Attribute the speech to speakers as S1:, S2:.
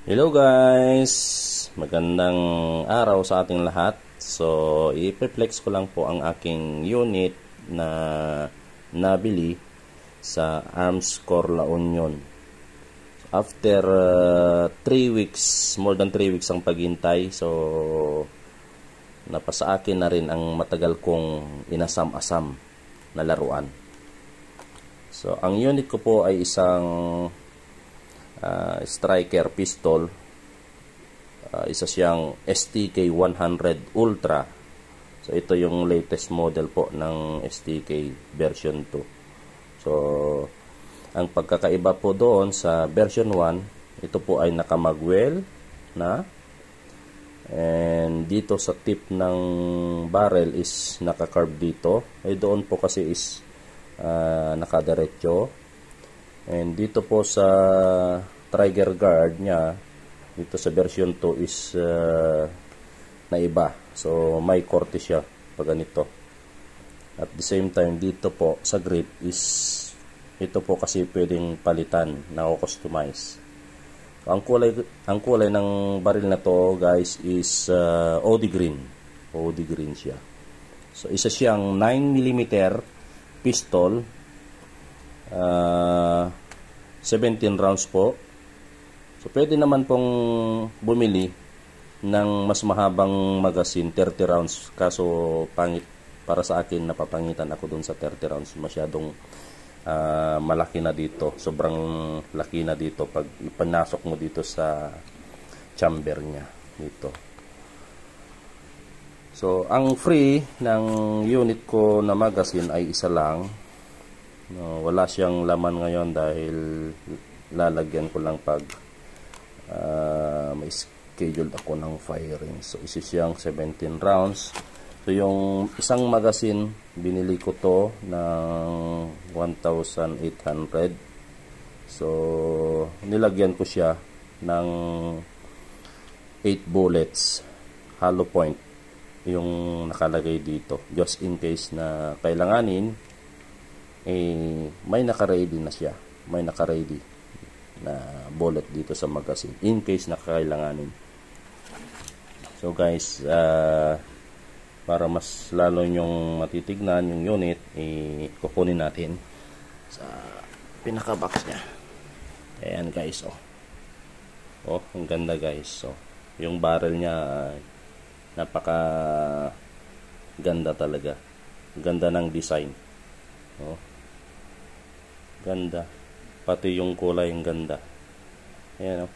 S1: Hello guys! Magandang araw sa ating lahat. So, i-flex ko lang po ang aking unit na nabili sa Arms Core La Union. After 3 weeks, more than 3 weeks ang paghintay. So, napasa akin na rin ang matagal kong inasam-asam na laruan. So, ang unit ko po ay isang striker pistol. Isa siyang STK 100 Ultra. So ito yung latest model po ng STK version 2. So ang pagkakaiba po doon sa version 1, ito po ay nakamagwell na, and dito sa tip ng barrel is naka-curve dito. Doon po kasi is nakadiretso. And dito po sa trigger guard niya, dito sa version 2 is naiba. So may korte siya pag ganito. At the same time dito po sa grip is ito po kasi pwedeng palitan, na-customize. So, ang kulay ng baril na to guys is OD green. OD green siya. So isa siyang 9mm pistol. 17 rounds po. So pwede naman pong bumili ng mas mahabang magazine, 30 rounds. Kaso pangit para sa akin, napapangitan ako dun sa 30 rounds. Masyadong malaki na dito. Sobrang laki na dito pag ipanasok mo dito sa chamber niya dito. So ang free ng unit ko na magazine ay isa lang. No, wala siyang laman ngayon dahil lalagyan ko lang pag may schedule ako ng firing. So isa siyang 17 rounds. So yung isang magazine, binili ko to ng 1,800. So nilagyan ko siya ng 8 bullets, hollow point yung nakalagay dito, just in case na kailanganin. May naka-ready na siya. May naka-ready na bullet dito sa magazine in case na kailanganin. So guys, para mas lalo nyong matitignan yung unit, kukunin natin sa pinaka-box niya. Ayan guys, oh, ang ganda guys. So, yung barrel niya napaka ganda talaga. Ganda ng design. Oh. Ganda. Pati yung kulay ang ganda. Ayan,